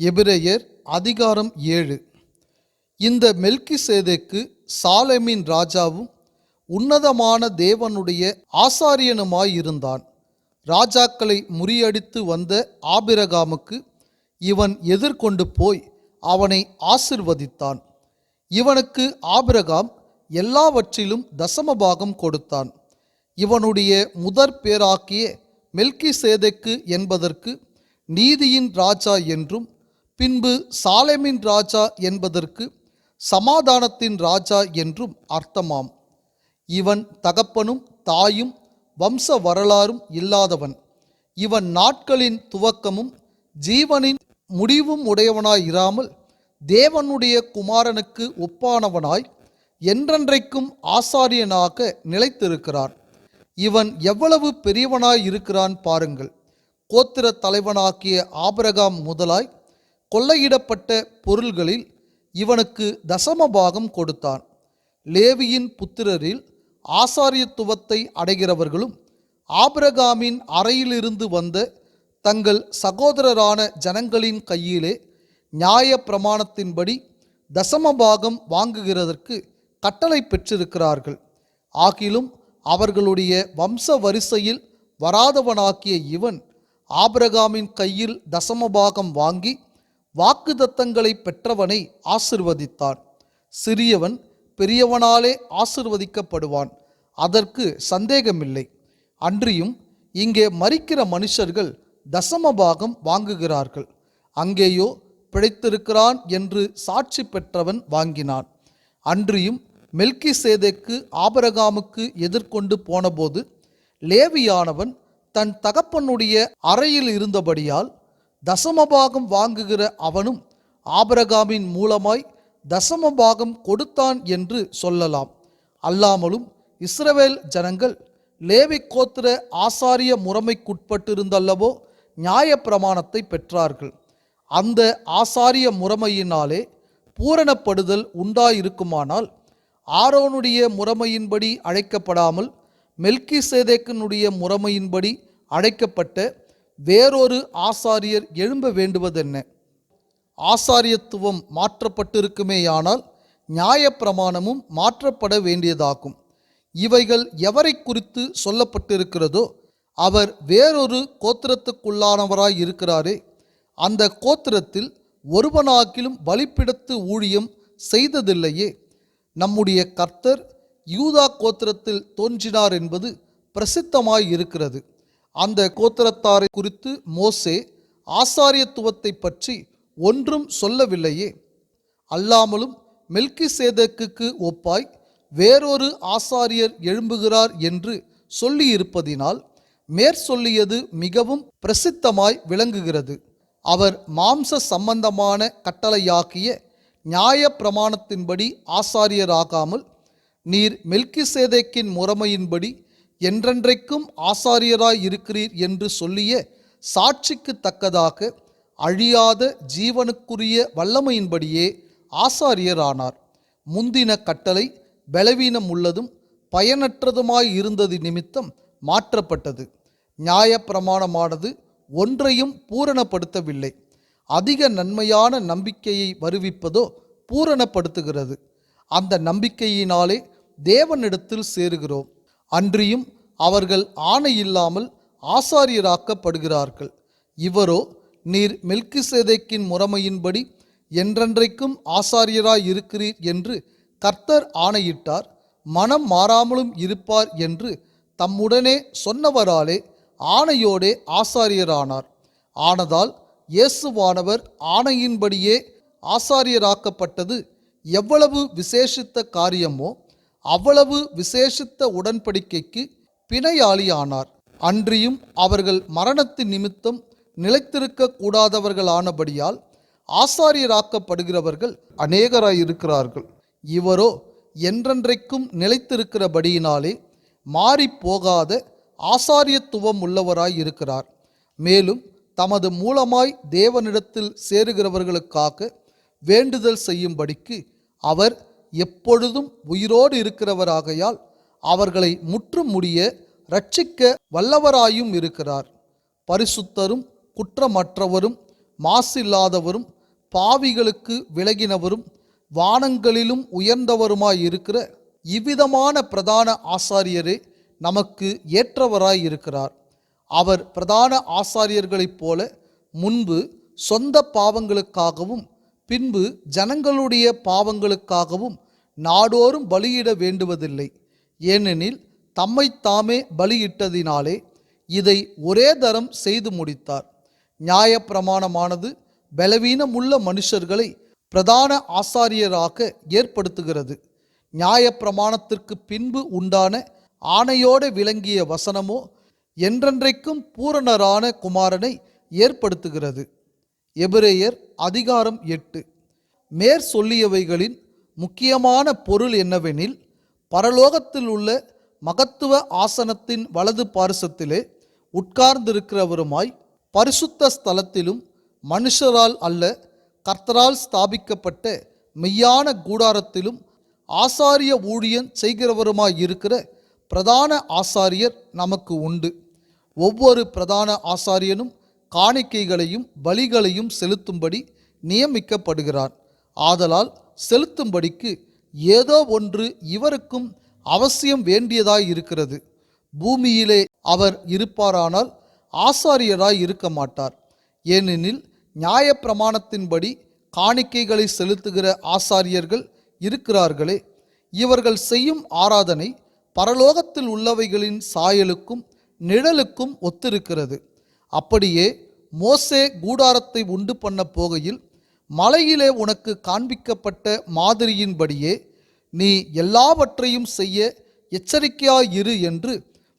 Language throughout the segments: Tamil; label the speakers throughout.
Speaker 1: எபிரெயர் அதிகாரம் 7. இந்த மெல்கிசேதேக்கு சாலேமின் ராஜாவும் உன்னதமான தேவனுடைய ஆசாரியனுமாயிருந்தான். ராஜாக்களை முறியடித்து வந்த ஆபிரகாமுக்கு இவன் எதிர்கொண்டு போய் அவனை ஆசிர்வதித்தான். இவனுக்கு ஆபிரகாம் எல்லாவற்றிலும் தசமபாகம் கொடுத்தான். இவனுடைய முதற் பேராக்கிய மெல்கிசேதேக்கு என்பதற்கு நீதியின் ராஜா என்றும், பின்பு சாலேமின் ராஜா என்பதற்கு சமாதானத்தின் ராஜா என்றும் அர்த்தமாம். இவன் தகப்பனும் தாயும் வம்ச வரலாறும் இல்லாதவன். இவன் நாட்களின் துவக்கமும் ஜீவனின் முடிவும் உடையவனாயிராமல் தேவனுடைய குமாரனுக்கு ஒப்பானவனாய் என்றென்றைக்கும் ஆசாரியனாக நிலைத்திருக்கிறான். இவன் எவ்வளவு பெரியவனாய் இருக்கிறான் பாருங்கள். கோத்திர தலைவனாகிய ஆபிரகாம் முதலாய் கொள்ளையிடப்பட்ட பொருள்களில் இவனுக்கு தசமபாகம் கொடுத்தான். லேவியின் புத்திரரில் ஆசாரியத்துவத்தை அடைகிறவர்களும் ஆபிரகாமின் அறையிலிருந்து வந்த தங்கள் சகோதரரான ஜனங்களின் கையிலே நியாய பிரமாணத்தின்படி தசமபாகம் வாங்குகிறதற்கு கட்டளை பெற்றிருக்கிறார்கள். ஆகிலும் அவர்களுடைய வம்ச வரிசையில் வராதவனாக்கிய இவன் ஆபிரகாமின் கையில் தசமபாகம் வாங்கி வாக்குத்தத்தங்களை பெற்றவனை ஆசிர்வதித்தான். சிறியவன் பெரியவனாலே ஆசிர்வதிக்கப்படுவான், அதற்கு சந்தேகமில்லை. அன்றியும் இங்கே மரிக்கிற மனுஷர்கள் தசமபாகம் வாங்குகிறார்கள். அங்கேயோ பிழைத்திருக்கிறான் என்று சாட்சி பெற்றவன் வாங்கினான். அன்றியும் மெல்கிசேதேக்கு ஆபிரகாமுக்கு எதிர்கொண்டு போனபோது லேவியானவன் தன் தகப்பனுடைய அறையில் இருந்தபடியால் தசமபாகம் வாங்குகிற அவனும் ஆபிரகாமின் மூலமாய் தசமபாகம் கொடுத்தான் என்று சொல்லலாம். அல்லாமலும் இஸ்ரவேல் ஜனங்கள் லேவி கோத்திர ஆசாரிய முறைமைக்குட்பட்டிருந்தல்லவோ நியாய பிரமாணத்தை பெற்றார்கள். அந்த ஆசாரிய முறைமையினாலே பூரணப்படுதல் உண்டாயிருக்குமானால் ஆரோனுடைய முறைமையின்படி அழைக்கப்படாமல் மெல்கிசேதேக்கினுடைய முறைமையின்படி அழைக்கப்பட்ட வேறொரு ஆசாரியர் எழும்ப வேண்டுவதென்ன? ஆசாரியத்துவம் மாற்றப்பட்டிருக்குமேயானால் நியாயப்பிரமாணமும் மாற்றப்பட வேண்டியதாகும். இவைகள் எவரை குறித்து சொல்லப்பட்டிருக்கிறதோ அவர் வேறொரு கோத்திரத்துக்குள்ளானவராய் இருக்கிறாரே, அந்த கோத்திரத்தில் ஒருவனாக்கிலும் பலிப்பிடத்து ஊழியம் செய்ததில்லையே. நம்முடைய கர்த்தர் யூதா கோத்திரத்தில் தோன்றினார் என்பது பிரசித்தமாய் இருக்கிறது. அந்த கோத்திரத்தாரை குறித்து மோசே ஆசாரியத்துவத்தை பற்றி ஒன்றும் சொல்லவில்லையே. அல்லாமலும் மெல்கிசேதேக்குக்கு ஒப்பாய் வேறொரு ஆசாரியர் எழும்புகிறார் என்று சொல்லியிருப்பதினால் மேற்சொல்லியது மிகவும் பிரசித்தமாய் விளங்குகிறது. அவர் மாம்ச சம்பந்தமான கட்டளையாக்கிய நியாய பிரமாணத்தின்படி ஆசாரியராகாமல் நீர் மெல்கிசேதேக்கின் முறைமையின்படி என்றென்றைக்கும் ஆசாரியராய் இருக்கிறீர் என்று சொல்லிய சாட்சிக்கு தக்கதாக அழியாத ஜீவனுக்குரிய வல்லமையின்படியே ஆசாரியரானார். முந்தின கட்டளை பலவீனம் உள்ளதும் பயனற்றதுமாய் இருந்தது நிமித்தம் மாற்றப்பட்டது. நியாய பிரமாணமானது ஒன்றையும் பூரணப்படுத்தவில்லை. அதிக நன்மையான நம்பிக்கையை வருவிப்பதோ பூரணப்படுத்துகிறது. அந்த நம்பிக்கையினாலே தேவனிடத்தில் சேருகிறோம். அன்றியும் அவர்கள் ஆணையில்லாமல் ஆசாரியராக்கப்படுகிறார்கள். இவரோ நீர் மெல்கிசேதேக்கின் முறைமையின்படி என்றென்றைக்கும் ஆசாரியராய் இருக்கிறீர் என்று கர்த்தர் ஆணையிட்டார், மனம் மாறாமலும் இருப்பார் என்று தம்முடனே சொன்னவராலே ஆணையோடே ஆசாரியரானார். ஆனதால் இயேசுவானவர் ஆணையின்படியே ஆசாரியராக்கப்பட்டது எவ்வளவு விசேஷித்த காரியமோ அவ்வளவு விசேஷித்த உடன்படிக்கைக்கு பிணையாளியானார். அன்றியும் அவர்கள் மரணத்தின் நிமித்தம் நிலைத்திருக்க கூடாதவர்களானபடியால் ஆசாரியராக்கப்படுகிறவர்கள் அநேகராயிருக்கிறார்கள். இவரோ என்றென்றைக்கும் நிலைத்திருக்கிறபடியினாலே மாறிப்போகாத ஆசாரியத்துவம் உள்ளவராய் இருக்கிறார். மேலும் தமது மூலமாய் தேவனிடத்தில் சேருகிறவர்களுக்காக வேண்டுதல் செய்யும்படிக்கு அவர் எப்பொழுதும் உயிரோடு இருக்கிறவராகையால் அவர்களை முற்றும் முடிய இரட்சிக்க வல்லவராயும் இருக்கிறார். பரிசுத்தரும் குற்றமற்றவரும் மாசில்லாதவரும் பாவிகளுக்கு விலகினவரும் வானங்களிலும் உயர்ந்தவருமாயிருக்கிற இவ்விதமான பிரதான ஆசாரியரே நமக்கு ஏற்றவராயிருக்கிறார். அவர் பிரதான ஆசாரியர்களைப் போல முன்பு சொந்த பாவங்களுக்காகவும் பின்பு ஜனங்களுடைய பாவங்களுக்காகவும் நாடோறும் பலியிட வேண்டுவதில்லை. ஏனெனில் தம்மைத்தாமே பலியிட்டதினாலே இதை ஒரே தரம் செய்து முடித்தார். நியாயப்பிரமாணமானது பலவீனமுள்ள மனுஷர்களை பிரதான ஆசாரியராக ஏற்படுத்துகிறது. நியாயப்பிரமாணத்திற்கு பின்பு உண்டான ஆணையோடு விளங்கிய வசனமோ என்றென்றைக்கும் பூரணரான குமாரனை ஏற்படுத்துகிறது. எபிரேயர் அதிகாரம் 8. மேற் சொல்லியவைகளின் முக்கியமான பொருள் என்னவெனில், பரலோகத்தில் உள்ள மகத்துவ ஆசனத்தின் வலது பார்சத்திலே உட்கார்ந்திருக்கிறவருமாய் பரிசுத்த ஸ்தலத்திலும் மனுஷரால் அல்ல கர்த்தரால் ஸ்தாபிக்கப்பட்ட மெய்யான கூடாரத்திலும் ஆசாரிய ஊழியம் செய்கிறவருமாயிருக்கிற பிரதான ஆசாரியர் நமக்கு உண்டு. ஒவ்வொரு பிரதான ஆசாரியனும் காணிக்கைகளையும் பலிகளையும் செலுத்தும்படி நியமிக்கப்படுகிறார். ஆதலால் செலுத்தும்படிக்கு ஏதோ ஒன்று இவருக்கும் அவசியம் வேண்டியதாயிருக்கிறது. பூமியிலே அவர் இருப்பாரானால் ஆசாரியராய் இருக்க மாட்டார். ஏனெனில் நியாயப்பிரமாணத்தின்படி காணிக்கைகளை செலுத்துகிற ஆசாரியர்கள் இருக்கிறார்களே, இவர்கள் செய்யும் ஆராதனை பரலோகத்தில் உள்ளவைகளின் சாயலுக்கும் நிழலுக்கும் ஒத்திருக்கிறது. அப்படியே மோசே கூடாரத்தை உண்டு பண்ண போகையில் மலையிலே உனக்கு காண்பிக்கப்பட்ட மாதிரியின்படியே நீ எல்லாவற்றையும் செய்ய எச்சரிக்கையாயிரு என்று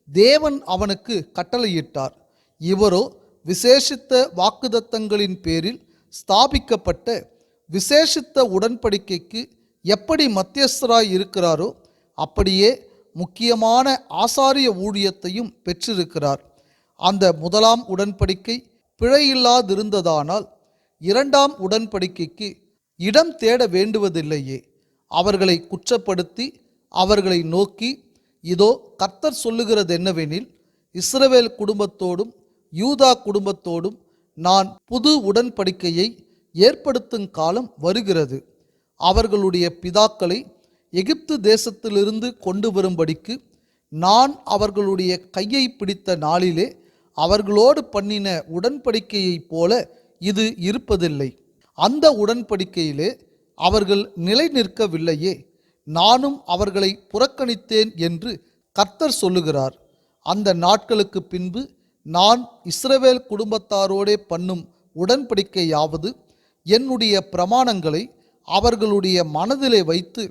Speaker 1: தேவன் அவனுக்கு கட்டளையிட்டார். இவரோ விசேஷித்த வாக்குதத்தங்களின் பேரில் ஸ்தாபிக்கப்பட்ட விசேஷித்த உடன்படிக்கைக்கு எப்படி மத்தியஸ்தராய் இருக்கிறாரோ அப்படியே முக்கியமான ஆசாரிய ஊழியத்தையும் பெற்றிருக்கிறார். அந்த முதலாம் உடன்படிக்கை பிழையில்லாதிருந்ததானால் இரண்டாம் உடன்படிக்கைக்கு இடம் தேட வேண்டுவதில்லையே. அவர்களை குற்றப்படுத்தி அவர்களை நோக்கி, இதோ கர்த்தர் சொல்லுகிறது என்னவெனில், இஸ்ரவேல் குடும்பத்தோடும் யூதா குடும்பத்தோடும் நான் புது உடன்படிக்கையை ஏற்படுத்தும் காலம் வருகிறது. அவர்களுடைய பிதாக்களை எகிப்து தேசத்திலிருந்து கொண்டு வரும்படிக்கு நான் அவர்களுடைய கையை பிடித்த நாளிலே அவர்களோடு பண்ணின உடன்படிக்கையைப் போல இது இருப்பதில்லை. அந்த உடன்படிக்கையிலே அவர்கள் நிலை நிற்கவில்லையே, நானும் அவர்களை புறக்கணித்தேன் என்று கர்த்தர் சொல்லுகிறார். அந்த நாட்களுக்கு பின்பு நான் இஸ்ரவேல் குடும்பத்தாரோடே பண்ணும் உடன்படிக்கையாவது, என்னுடைய பிரமாணங்களை அவர்களுடைய மனதிலே வைத்து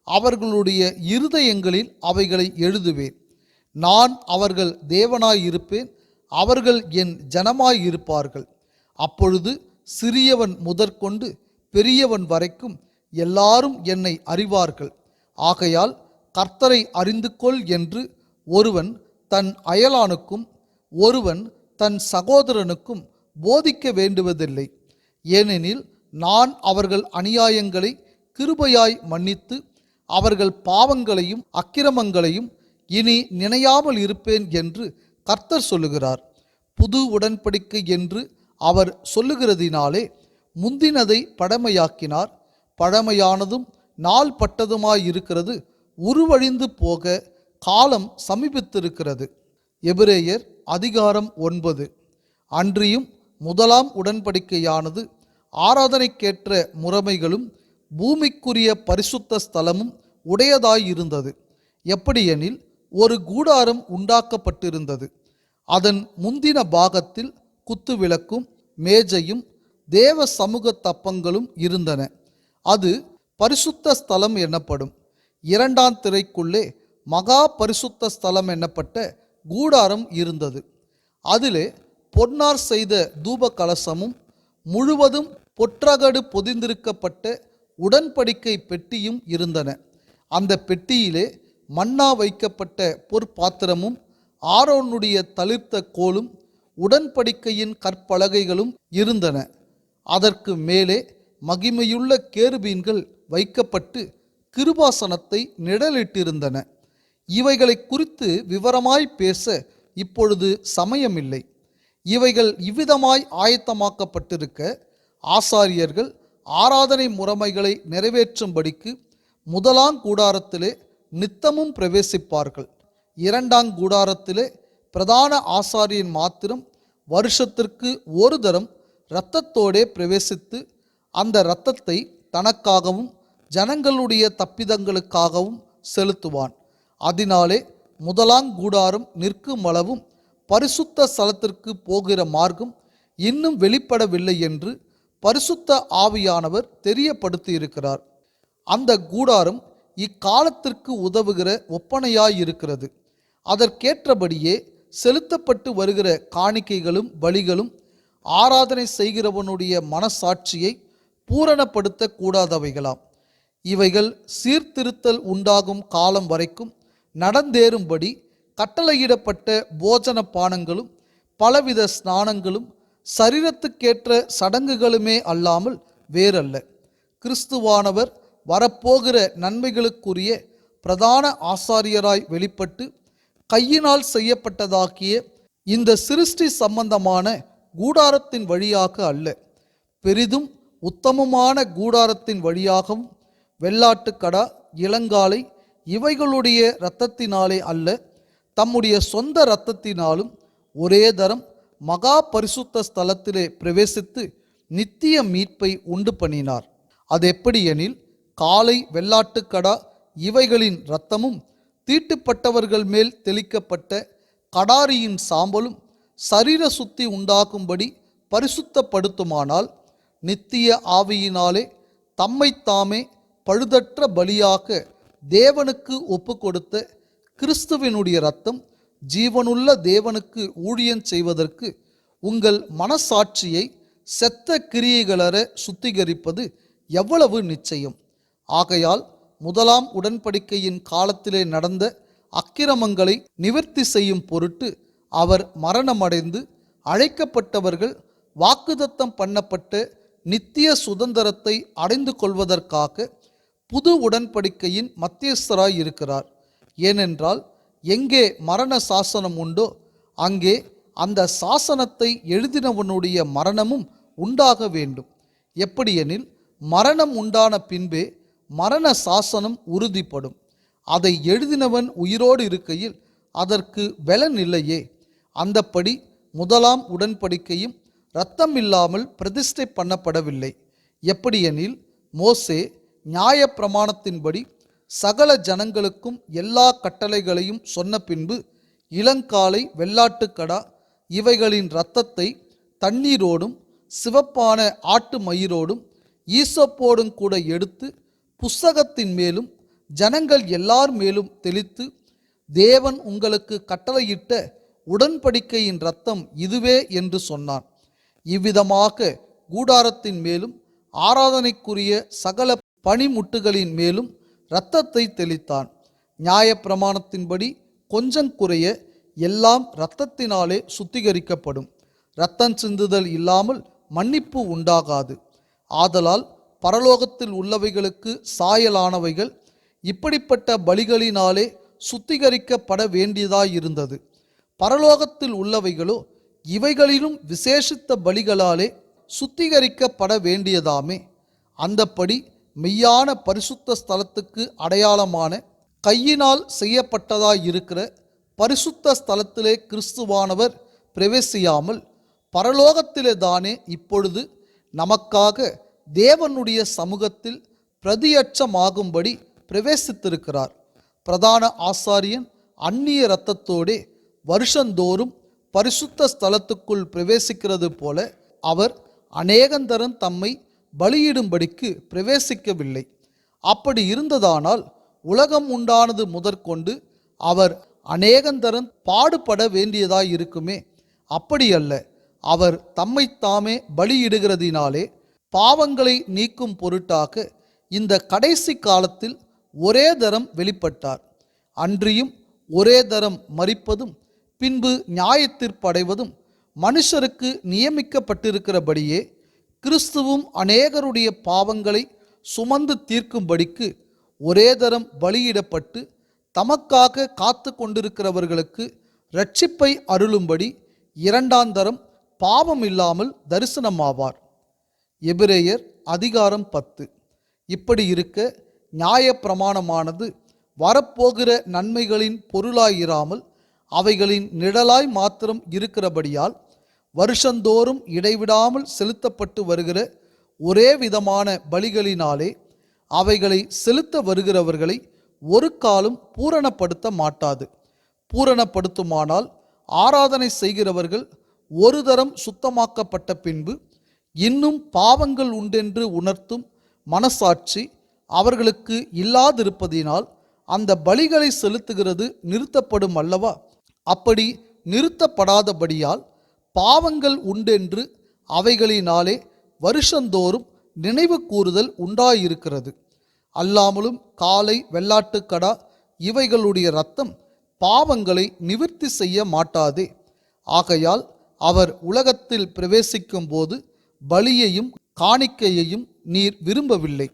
Speaker 1: அவர்களுடைய இருதயங்களில் அவைகளை எழுதுவேன். நான் அவர்கள் தேவனாயிருப்பேன், அவர்கள் என் ஜனமாயிருப்பார்கள். அப்பொழுது சிறியவன் முதற்கொண்டு பெரியவன் வரைக்கும் எல்லாரும் என்னை அறிவார்கள். ஆகையால் கர்த்தரை அறிந்து கொள் என்று ஒருவன் தன் அயலானுக்கும் ஒருவன் தன் சகோதரனுக்கும் போதிக்க வேண்டுவதில்லை. ஏனெனில் நான் அவர்கள் அநியாயங்களை கிருபையாய் மன்னித்து அவர்கள் பாவங்களையும் அக்கிரமங்களையும் இனி நினையாமல் இருப்பேன் என்று கர்த்தர் சொல்லுகிறார். புது உடன்படிக்கை என்று அவர் சொல்லுகிறதினாலே முந்தினதை பழமையாக்கினார். பழமையானதும் நாள் பட்டதுமாயிருக்கிறது உருவழிந்து போக காலம் சமீபித்திருக்கிறது. எபிரேயர் அதிகாரம் 9. அன்றியும் முதலாம் உடன்படிக்கையானது ஆராதனைக்கேற்ற முறைமைகளும் பூமிக்குரிய பரிசுத்த ஸ்தலமும் உடையதாயிருந்தது. எப்படியெனில் ஒரு கூடாரம் உண்டாக்கப்பட்டிருந்தது. அதன் முந்தின பாகத்தில் குத்துவிளக்கும் மேஜையும் தேவ சமூக தப்பங்களும் இருந்தன. அது பரிசுத்த ஸ்தலம் எனப்படும். இரண்டாம் திரைக்குள்ளே மகா பரிசுத்த ஸ்தலம் என்னப்பட்ட கூடாரம் இருந்தது. அதிலே பொன்னார் செய்த தூப கலசமும் முழுவதும் பொற்றகடு பொதிந்திருக்கப்பட்ட உடன்படிக்கை பெட்டியும் இருந்தன. அந்த பெட்டியிலே மன்னா வைக்கப்பட்ட பொற்பாத்திரமும் ஆரோனுடைய தளிர்த்த கோலும் உடன்படிக்கையின் கற்பலகைகளும் இருந்தன. அதற்கு மேலே மகிமையுள்ள கேருபீன்கள் வைக்கப்பட்டு கிருபாசனத்தை நிழலிட்டிருந்தன. இவைகளை குறித்து விவரமாய் பேச இப்பொழுது சமயமில்லை. இவைகள் இவ்விதமாய் ஆயத்தமாக்கப்பட்டிருக்க ஆசாரியர்கள் ஆராதனை முறைமைகளை நிறைவேற்றும்படிக்கு முதலாம் கூடாரத்திலே நித்தமும் பிரவேசிப்பார்கள். இரண்டாம் கூடாரத்திலே பிரதான ஆசாரியன் மாத்திரம் வருஷத்திற்கு ஒரு தரம் இரத்தத்தோடே பிரவேசித்து அந்த இரத்தத்தை தனக்காகவும் ஜனங்களுடைய தப்பிதங்களுக்காகவும் செலுத்துவான். அதனாலே முதலாம் கூடாரம் நிற்கும் அளவும் பரிசுத்த ஸ்தலத்திற்கு போகிற மார்க்கம் இன்னும் வெளிப்படவில்லை என்று பரிசுத்த ஆவியானவர் தெரியப்படுத்தியிருக்கிறார். அந்த கூடாரம் இக்காலத்திற்கு உதவுகிற ஒப்பனையாயிருக்கிறது. அதற்கேற்றபடியே செலுத்தப்பட்டு வருகிற காணிக்கைகளும் பலிகளும் ஆராதனை செய்கிறவனுடைய மனசாட்சியை பூரணப்படுத்த கூடாதவைகளாம். இவைகள் சீர்திருத்தல் உண்டாகும் காலம் வரைக்கும் நடந்தேறும்படி கட்டளையிடப்பட்ட போஜன பானங்களும் பலவித ஸ்நானங்களும் சரீரத்துக்கேற்ற சடங்குகளுமே அல்லாமல் வேறல்ல. கிறிஸ்துவானவர் வரப்போகிற நன்மைகளுக்குரிய பிரதான ஆசாரியராய் வெளிப்பட்டு கையினால் செய்யப்பட்டதாகிய இந்த சிருஷ்டி சம்பந்தமான கூடாரத்தின் வழியாக அல்ல, பெரிதும் உத்தமமான கூடாரத்தின் வழியாகவும் வெள்ளாட்டுக்கடா இளங்காலை இவைகளுடைய இரத்தத்தினாலே அல்ல, தம்முடைய சொந்த இரத்தத்தினாலும் ஒரே தரம் மகா பரிசுத்த ஸ்தலத்திலே பிரவேசித்து நித்திய மீட்பை உண்டு பண்ணினார். அது எப்படியெனில், காலை வெள்ளாட்டுக்கடா இவைகளின் இரத்தமும் தீட்டுப்பட்டவர்கள் மேல் தெளிக்கப்பட்ட கடாரியின் சாம்பலும் சரீர சுத்தி உண்டாகும்படி பரிசுத்தப்படுத்துமானால், நித்திய ஆவியினாலே தம்மைத்தாமே பழுதற்ற பலியாக தேவனுக்கு ஒப்பு கொடுத்த கிறிஸ்துவினுடைய இரத்தம் ஜீவனுள்ள தேவனுக்கு ஊழியம் செய்வதற்கு உங்கள் மனசாட்சியை செத்த கிரியைகளற சுத்திகரிப்பது எவ்வளவு நிச்சயம். ஆகையால் முதலாம் உடன்படிக்கையின் காலத்திலே நடந்த அக்கிரமங்களை நிவர்த்தி செய்யும் பொருட்டு அவர் மரணமடைந்து அழைக்கப்பட்டவர்கள் வாக்குத்தத்தம் பண்ணப்பட்ட நித்திய சுதந்திரத்தை அடைந்து கொள்வதற்காக புது உடன்படிக்கையின் மத்தியஸ்தராய் இருக்கிறார். ஏனென்றால், எங்கே மரண சாசனம் உண்டோ அங்கே அந்த சாசனத்தை எழுதினவனுடைய மரணமும் உண்டாக வேண்டும். எப்படியெனில், மரணம் உண்டான பின்பே மரண சாசனம் உறுதிப்படும். அதை எழுதினவன் உயிரோடு இருக்கையில் அதற்கு பலன் இல்லையே. அந்தப்படி முதலாம் உடன்படிக்கையும் இரத்தம் இல்லாமல் பிரதிஷ்டை பண்ணப்படவில்லை. எப்படியெனில், மோசே நியாயப்பிரமாணத்தின்படி சகல ஜனங்களுக்கும் எல்லா கட்டளைகளையும் சொன்ன பின்பு இளங்காலை வெள்ளாட்டுக்கடா இவைகளின் இரத்தத்தை தண்ணீரோடும் சிவப்பான ஆட்டு மயிரோடும் ஈசப்போடும் கூட எடுத்து புஸ்தகத்தின் மேலும் ஜனங்கள் எல்லார் மேலும் தெளித்து, தேவன் உங்களுக்கு கட்டளையிட்ட உடன்படிக்கையின் இரத்தம் இதுவே என்று சொன்னான். இவ்விதமாக கூடாரத்தின் மேலும் ஆராதனைக்குரிய சகல பனிமுட்டுகளின் மேலும் இரத்தத்தை தெளித்தான். நியாயப்பிரமாணத்தின்படி கொஞ்சம் குறைய எல்லாம் இரத்தத்தினாலே சுத்திகரிக்கப்படும். இரத்தம் சிந்துதல் இல்லாமல் மன்னிப்பு உண்டாகாது. ஆதலால் பரலோகத்தில் உள்ளவைகளுக்கு சாயலானவைகள் இப்படிப்பட்ட பலிகளினாலே சுத்திகரிக்கப்பட வேண்டியதாயிருந்தது. பரலோகத்தில் உள்ளவைகளோ இவைகளிலும் விசேஷித்த பலிகளாலே சுத்திகரிக்கப்பட வேண்டியதாமே. அந்தப்படி மெய்யான பரிசுத்த ஸ்தலத்துக்கு அடையாளமான கையினால் செய்யப்பட்டதாயிருக்கிற பரிசுத்த ஸ்தலத்திலே கிறிஸ்துவானவர் பிரவேசியாமல் பரலோகத்திலே தானே இப்பொழுது நமக்காக தேவனுடைய சமூகத்தில் பிரதியட்சமாகும்படி பிரவேசித்திருக்கிறார். பிரதான ஆசாரியன் அந்நிய இரத்தத்தோடே வருஷந்தோறும் பரிசுத்த ஸ்தலத்துக்குள் பிரவேசிக்கிறது போல அவர் அநேகந்தரம் தம்மை பலியிடும்படிக்கு பிரவேசிக்கவில்லை. அப்படி இருந்ததானால் உலகம் உண்டானது முதற்கொண்டு அவர் அநேகந்தரம் பாடுபட வேண்டியதாயிருக்குமே. அப்படியல்ல, அவர் தம்மைத்தாமே பலியிடுகிறதினாலே பாவங்களை நீக்கும் பொருட்டாக இந்த கடைசி காலத்தில் ஒரே தரம் வெளிப்பட்டார். அன்றியும் ஒரே தரம் மரிப்பதும் பின்பு நியாயத்தீர்ப்படைவதும் மனுஷருக்கு நியமிக்கப்பட்டிருக்கிறபடியே கிறிஸ்துவும் அநேகருடைய பாவங்களை சுமந்து தீர்க்கும்படிக்கு ஒரே தரம் பலியிடப்பட்டு தமக்காக காத்து கொண்டிருக்கிறவர்களுக்கு இரட்சிப்பை அருளும்படி இரண்டாந்தரம் பாவம் இல்லாமல் தரிசனமாவார். எபிரேயர் அதிகாரம் 10. இப்படி இருக்க நியாயப்பிரமாணமானது வரப்போகிற நன்மைகளின் பொருளாயிராமல் அவைகளின் நிழலாய் மாத்திரம் இருக்கிறபடியால் வருஷந்தோறும் இடைவிடாமல் செலுத்தப்பட்டு வருகிற ஒரே விதமான பலிகளினாலே அவைகளை செலுத்த வருகிறவர்களை ஒரு காலம் பூரணப்படுத்த மாட்டாது. பூரணப்படுத்துமானால் ஆராதனை செய்கிறவர்கள் ஒரு தரம் சுத்தமாக்கப்பட்ட பின்பு இன்னும் பாவங்கள் உண்டென்று உணர்த்தும் மனசாட்சி அவர்களுக்கு இல்லாதிருப்பதினால் அந்த பலிகளை செலுத்துகிறது நிறுத்தப்படும் அல்லவா? அப்படி நிறுத்தப்படாதபடியால் பாவங்கள் உண்டென்று அவைகளினாலே வருஷந்தோறும் நினைவு கூறுதல் உண்டாயிருக்கிறது. அல்லாமலும் காளை, வெள்ளாட்டுக்கடா இவைகளுடைய இரத்தம் பாவங்களை நிவிர்த்தி செய்ய மாட்டாதே. ஆகையால் அவர் உலகத்தில் பிரவேசிக்கும் போது பலியையும் காணிக்கையையும் நீர் விரும்பவில்லை,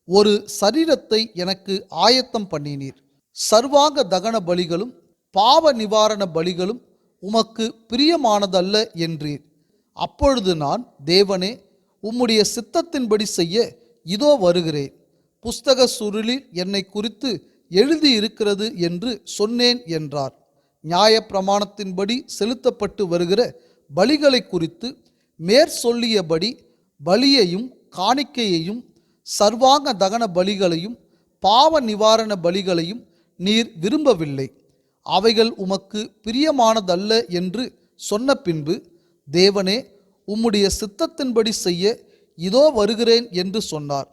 Speaker 1: ஒரு சரீரத்தை எனக்கு ஆயத்தம் பண்ணினீர். சர்வாங்க தகன பலிகளும் பாவ நிவாரண பலிகளும் உமக்கு பிரியமானதல்ல என்றீர். அப்பொழுது நான், தேவனே, உம்முடைய சித்தத்தின்படி செய்ய இதோ வருகிறேன், புஸ்தக சுருளில் என்னை குறித்து எழுதியிருக்கிறது என்று சொன்னேன் என்றார். நியாயப்பிரமாணத்தின்படி செலுத்தப்பட்டு வருகிற பலிகளை குறித்து மேற்சொல்லியபடி பலியையும் காணிக்கையையும் சர்வாங்க தகன பலிகளையும் பாவ நிவாரண பலிகளையும் நீர் விரும்பவில்லை, அவைகள் உமக்கு பிரியமானதல்ல என்று சொன்ன பின்பு, தேவனே, உம்முடைய சித்தத்தின்படி செய்ய இதோ வருகிறேன் என்று சொன்னார்.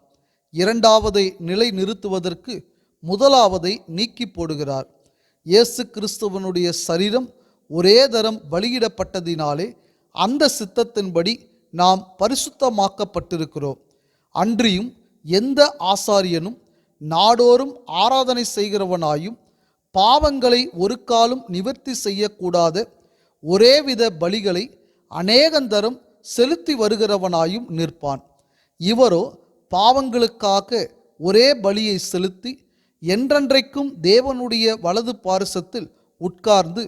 Speaker 1: இரண்டாவதை நிலை நிறுத்துவதற்கு முதலாவதை நீக்கி போடுகிறார். இயேசு கிறிஸ்துவனுடைய சரீரம் ஒரே தரம் பலியிடப்பட்டதினாலே அந்த சித்தத்தின்படி நாம் பரிசுத்தமாக்கப்பட்டிருக்கிறோம். அன்றியும் எந்த ஆசாரியனும் நாடோறும் ஆராதனை செய்கிறவனாயும் பாவங்களை ஒரு காலும் நிவர்த்தி செய்யக்கூடாத ஒரேவித பலிகளை அநேகந்தரம் செலுத்தி வருகிறவனாயும் நிற்பான். இவரோ பாவங்களுக்காக ஒரே பலியை செலுத்தி என்றென்றைக்கும் தேவனுடைய வலது பாரிசத்தில் உட்கார்ந்து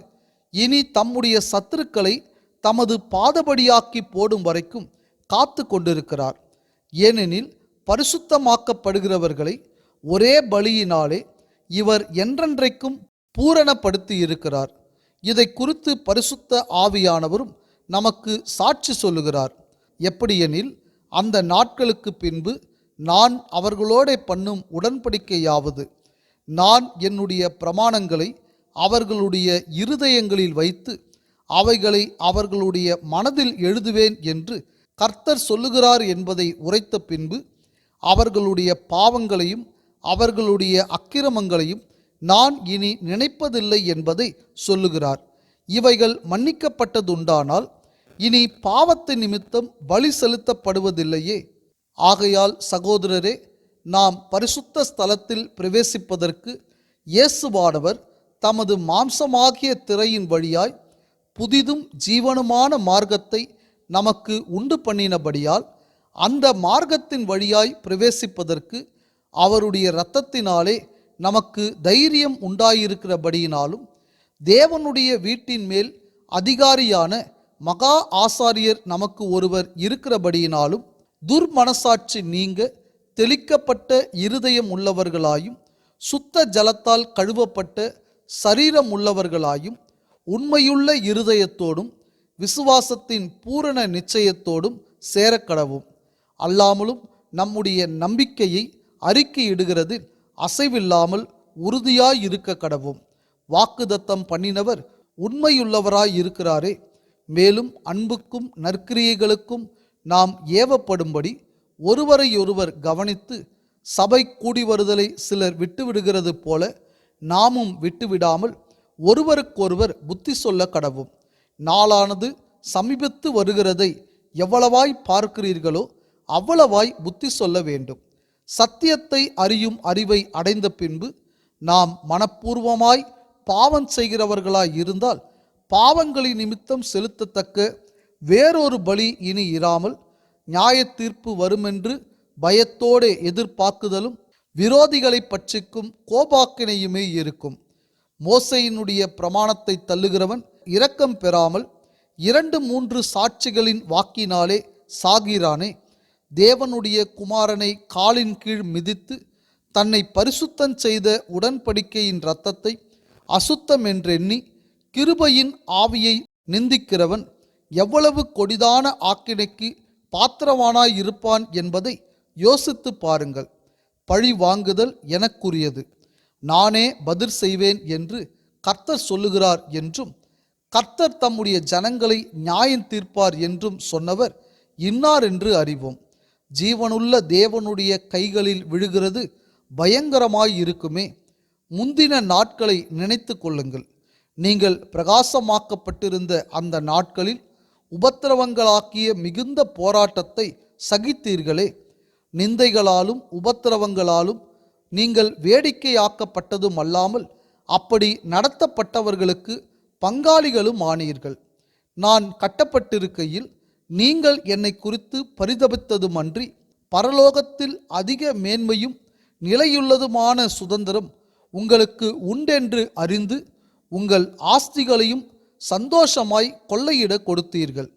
Speaker 1: இனி தம்முடைய சத்துருக்களை தமது பாதபடியாக்கி போடும் வரைக்கும் காத்து கொண்டிருக்கிறார். ஏனெனில் பரிசுத்தமாக்கப்படுகிறவர்களை ஒரே பலியினாலே இவர் என்றென்றைக்கும் பூரணப்படுத்தி இருக்கிறார். இதை குறித்து பரிசுத்த ஆவியானவரும் நமக்கு சாட்சி சொல்லுகிறார். எப்படியெனில், அந்த நாட்களுக்கு பின்பு நான் அவர்களோட பண்ணும் உடன்படிக்கையாவது, நான் என்னுடைய பிரமாணங்களை அவர்களுடைய இருதயங்களில் வைத்து அவைகளை அவர்களுடைய மனதில் எழுதுவேன் என்று கர்த்தர் சொல்லுகிறார் என்பதை உரைத்த பின்பு அவர்களுடைய பாவங்களையும் அவர்களுடைய அக்கிரமங்களையும் நான் இனி நினைப்பதில்லை என்பதை சொல்லுகிறார். இவைகள் மன்னிக்கப்பட்டதுண்டானால் இனி பாவத்தை நிமித்தம் பலி செலுத்தப்படுவதில்லையே. ஆகையால் சகோதரரே, நாம் பரிசுத்த ஸ்தலத்தில் பிரவேசிப்பதற்கு இயேசுவானவர் தமது மாம்சமாகிய திரையின் வழியாய் புதிதும் ஜீவனுமான மார்க்கத்தை நமக்கு உண்டு பண்ணினபடியால் அந்த மார்க்கத்தின் வழியாய் பிரவேசிப்பதற்கு அவருடைய இரத்தத்தினாலே நமக்கு தைரியம் உண்டாயிருக்கிறபடியினாலும் தேவனுடைய வீட்டின் மேல் அதிகாரியான மகா ஆசாரியர் நமக்கு ஒருவர் இருக்கிறபடியினாலும் துர்மனசாட்சி நீங்க தெளிக்கப்பட்ட இருதயம் உள்ளவர்களாயும் சுத்த ஜலத்தால் கழுவப்பட்ட சரீரம் உள்ளவர்களாயும் உண்மையுள்ள இருதயத்தோடும் விசுவாசத்தின் பூரண நிச்சயத்தோடும் சேரக்கடவும். அல்லாமலும் நம்முடைய நம்பிக்கையை அறிக்கையிடுகிறதில் அசைவில்லாமல் உறுதியாயிருக்க கடவும். வாக்குதத்தம் பண்ணினவர் உண்மையுள்ளவராய் இருக்கிறாரே. மேலும் அன்புக்கும் நற்கிரியைகளுக்கும் நாம் ஏவப்படும்படி ஒருவரையொருவர் கவனித்து சபை கூடி வருதலை சிலர் விட்டுவிடுகிறது போல நாமும் விட்டுவிடாமல் ஒருவருக்கொருவர் புத்தி சொல்ல கடவும். நாளானது சமீபத்து வருகிறதை எவ்வளவாய் பார்க்கிறீர்களோ அவ்வளவாய் புத்தி சொல்ல வேண்டும். சத்தியத்தை அறியும் அறிவை அடைந்த பின்பு நாம் மனப்பூர்வமாய் பாவம் செய்கிறவர்களாய் இருந்தால் பாவங்களின் நிமித்தம் செலுத்தத்தக்க வேறொரு பலி இனி இராமல் நியாய தீர்ப்பு வருமென்று பயத்தோடு எதிர்பார்க்குதலும் விரோதிகளை பட்சிக்கும் கோபாக்கினையுமே இருக்கும். மோசேயினுடைய பிரமாணத்தை தள்ளுகிறவன் இரக்கம் பெறாமல் 2-3 சாட்சிகளின் வாக்கினாலே சாகிறானே. தேவனுடைய குமாரனை காலின் கீழ் மிதித்து தன்னை பரிசுத்தம் செய்த உடன்படிக்கையின் இரத்தத்தை அசுத்தம் என்றெண்ணி கிருபையின் ஆவியை நிந்திக்கிறவன் எவ்வளவு கொடிதான ஆக்கினைக்கு பாத்திரவானாய் இருப்பான் என்பதை யோசித்து பாருங்கள். பழி வாங்குதல் எனக்குரியது, நானே பதில் செய்வேன் என்று கர்த்தர் சொல்லுகிறார் என்றும், கர்த்தர் தம்முடைய ஜனங்களை நியாயம் தீர்ப்பார் என்றும் சொன்னவர் இன்னார் என்று அறிவோம். ஜீவனுள்ள தேவனுடைய கைகளில் விழுகிறது பயங்கரமாயிருக்குமே. முந்தின நாட்களை நினைத்து கொள்ளுங்கள். நீங்கள் பிரகாசமாக்கப்பட்டிருந்த அந்த நாட்களில் உபத்திரவங்களாக்கிய மிகுந்த போராட்டத்தை சகித்தீர்களே. நிந்தைகளாலும் உபத்திரவங்களாலும் நீங்கள் வேடிக்கையாக்கப்பட்டதும் அல்லாமல் அப்படி நடத்தப்பட்டவர்களுக்கு பங்காளிகளும் ஆனீர்கள். நான் கட்டப்பட்டிருக்கையில் நீங்கள் என்னை குறித்து பரிதபித்ததுமன்றி பரலோகத்தில் அதிக மேன்மையும் நிலையுள்ளதுமான சுதந்திரம் உங்களுக்கு உண்டென்று அறிந்து உங்கள் ஆஸ்திகளையும் சந்தோஷமாய் கொள்ளையிட கொடுத்தீர்கள்.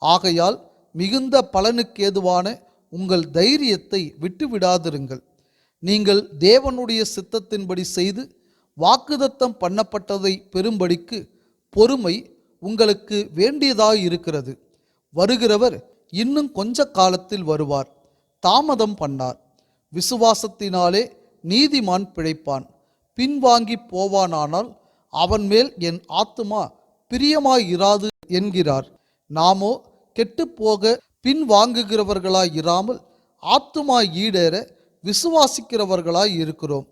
Speaker 1: ஆகையால் மிகுந்த பலனுக்கேதுவான உங்கள் தைரியத்தை விட்டுவிடாதிருங்கள். நீங்கள் தேவனுடைய சித்தத்தின்படி செய்து வாக்குதத்தம் பண்ணப்பட்டதை பெறும்படிக்கு பொறுமை உங்களுக்கு வேண்டியதாயிருக்கிறது. வருகிறவர் இன்னும் கொஞ்ச காலத்தில் வருவார், தாமதம் பண்ணார். விசுவாசத்தினாலே நீதிமான் பிழைப்பான். பின்வாங்கி போவானானால் அவன் மேல் என் ஆத்துமா பிரியமாயிராது என்கிறார். நாமோ கெட்டுப்போக பின்வாங்குகிறவர்களாய் இராமல் ஆத்துமா ஈடேற விசுவாசிக்கிறவர்களாய் இருக்கிறோம்.